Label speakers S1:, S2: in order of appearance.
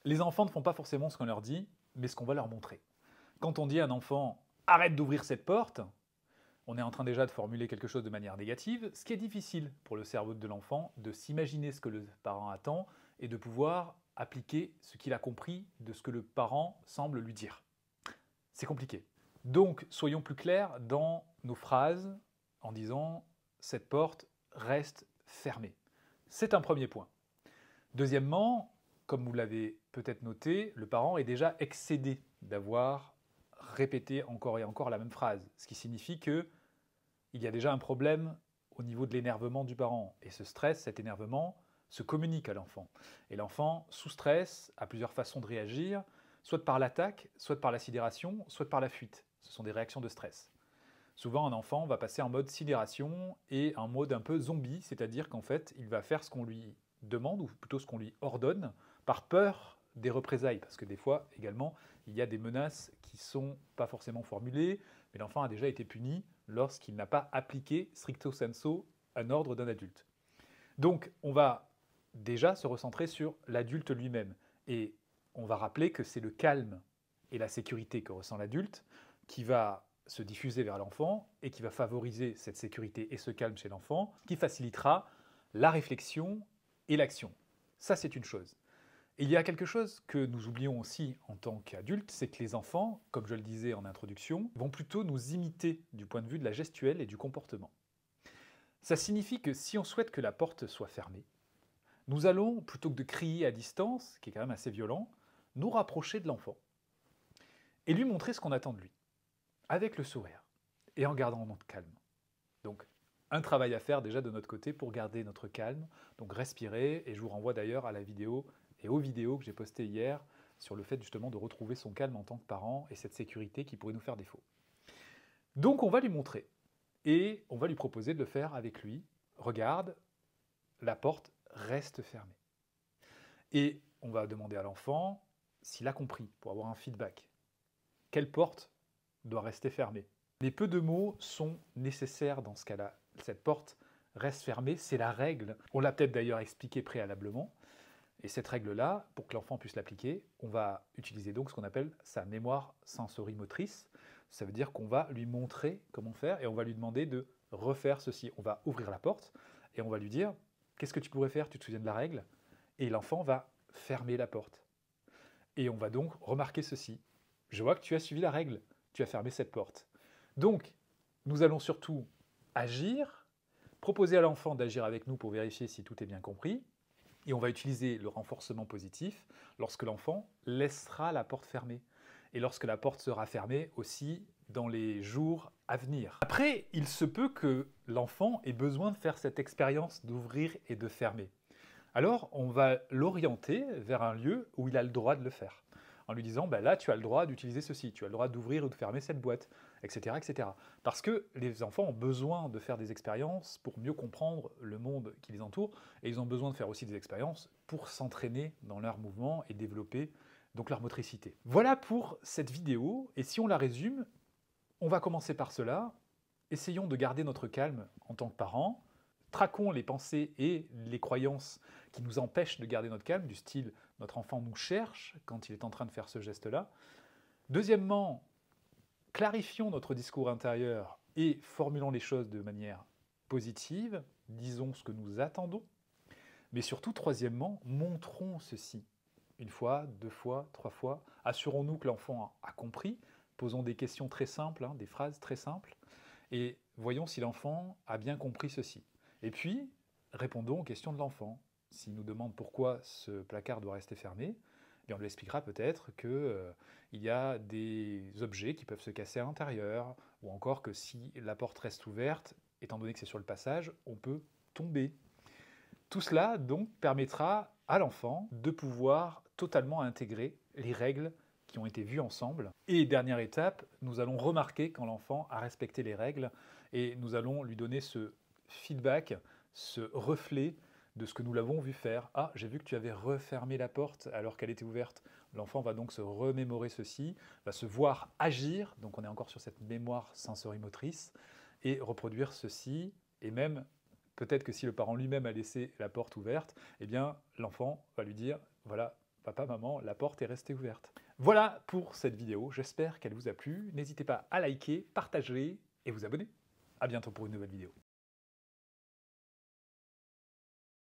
S1: Les enfants ne font pas forcément ce qu'on leur dit, mais ce qu'on va leur montrer. Quand on dit à un enfant « arrête d'ouvrir cette porte », on est en train déjà de formuler quelque chose de manière négative, ce qui est difficile pour le cerveau de l'enfant de s'imaginer ce que le parent attend et de pouvoir appliquer ce qu'il a compris de ce que le parent semble lui dire. C'est compliqué. Donc, soyons plus clairs dans nos phrases en disant « cette porte reste fermée ». C'est un premier point. Deuxièmement, comme vous l'avez peut-être noté, le parent est déjà excédé d'avoir répété encore et encore la même phrase, ce qui signifie qu'il y a déjà un problème au niveau de l'énervement du parent. Et ce stress, cet énervement, se communique à l'enfant. Et l'enfant, sous stress, a plusieurs façons de réagir, soit par l'attaque, soit par la sidération, soit par la fuite. Ce sont des réactions de stress. Souvent, un enfant va passer en mode sidération et en mode un peu zombie, c'est-à-dire qu'en fait, il va faire ce qu'on lui demande, ou plutôt ce qu'on lui ordonne, par peur des représailles. Parce que des fois, également, il y a des menaces qui ne sont pas forcément formulées, mais l'enfant a déjà été puni lorsqu'il n'a pas appliqué stricto sensu un ordre d'un adulte. Donc, on va déjà se recentrer sur l'adulte lui-même. Et on va rappeler que c'est le calme et la sécurité que ressent l'adulte qui va se diffuser vers l'enfant et qui va favoriser cette sécurité et ce calme chez l'enfant, qui facilitera la réflexion et l'action. Ça, c'est une chose. Et il y a quelque chose que nous oublions aussi en tant qu'adultes, c'est que les enfants, comme je le disais en introduction, vont plutôt nous imiter du point de vue de la gestuelle et du comportement. Ça signifie que si on souhaite que la porte soit fermée, nous allons, plutôt que de crier à distance, qui est quand même assez violent, nous rapprocher de l'enfant et lui montrer ce qu'on attend de lui, avec le sourire et en gardant notre calme. Donc, un travail à faire déjà de notre côté pour garder notre calme, donc respirer, et je vous renvoie d'ailleurs à la vidéo et aux vidéos que j'ai postées hier sur le fait justement de retrouver son calme en tant que parent et cette sécurité qui pourrait nous faire défaut. Donc on va lui montrer, et on va lui proposer de le faire avec lui. Regarde, la porte reste fermée. Et on va demander à l'enfant s'il a compris, pour avoir un feedback. Quelle porte doit rester fermée? Mais peu de mots sont nécessaires dans ce cas-là. Cette porte reste fermée, c'est la règle. On l'a peut-être d'ailleurs expliqué préalablement. Et cette règle-là, pour que l'enfant puisse l'appliquer, on va utiliser donc ce qu'on appelle sa mémoire sensorimotrice. Ça veut dire qu'on va lui montrer comment faire et on va lui demander de refaire ceci. On va ouvrir la porte et on va lui dire « Qu'est-ce que tu pourrais faire? Tu te souviens de la règle ?» Et l'enfant va fermer la porte. Et on va donc remarquer ceci. « Je vois que tu as suivi la règle, tu as fermé cette porte. » Donc, nous allons surtout agir, proposer à l'enfant d'agir avec nous pour vérifier si tout est bien compris, et on va utiliser le renforcement positif lorsque l'enfant laissera la porte fermée, et lorsque la porte sera fermée aussi dans les jours à venir. Après, il se peut que l'enfant ait besoin de faire cette expérience d'ouvrir et de fermer. Alors, on va l'orienter vers un lieu où il a le droit de le faire, en lui disant bah là tu as le droit d'utiliser ceci, tu as le droit d'ouvrir ou de fermer cette boîte, etc., etc. Parce que les enfants ont besoin de faire des expériences pour mieux comprendre le monde qui les entoure, et ils ont besoin de faire aussi des expériences pour s'entraîner dans leurs mouvements et développer donc leur motricité. Voilà pour cette vidéo, et si on la résume, on va commencer par cela. Essayons de garder notre calme en tant que parents, traquons les pensées et les croyances qui nous empêchent de garder notre calme, du style « notre enfant nous cherche » quand il est en train de faire ce geste-là. Deuxièmement, clarifions notre discours intérieur et formulons les choses de manière positive, disons ce que nous attendons. Mais surtout, troisièmement, montrons ceci. Une fois, deux fois, trois fois. Assurons-nous que l'enfant a compris. Posons des questions très simples, des phrases très simples. Et voyons si l'enfant a bien compris ceci. Et puis, répondons aux questions de l'enfant. S'il nous demande pourquoi ce placard doit rester fermé, on lui expliquera peut-être qu'il y a des objets qui peuvent se casser à l'intérieur, ou encore que si la porte reste ouverte, étant donné que c'est sur le passage, on peut tomber. Tout cela donc permettra à l'enfant de pouvoir totalement intégrer les règles qui ont été vues ensemble. Et dernière étape, nous allons remarquer quand l'enfant a respecté les règles et nous allons lui donner ce feedback, ce reflet de ce que nous l'avons vu faire. Ah, j'ai vu que tu avais refermé la porte alors qu'elle était ouverte. L'enfant va donc se remémorer ceci, va se voir agir, donc on est encore sur cette mémoire sensorimotrice, et reproduire ceci, et même peut-être que si le parent lui-même a laissé la porte ouverte, eh bien l'enfant va lui dire, voilà, papa, maman, la porte est restée ouverte. Voilà pour cette vidéo, j'espère qu'elle vous a plu. N'hésitez pas à liker, partager et vous abonner. À bientôt pour une nouvelle vidéo.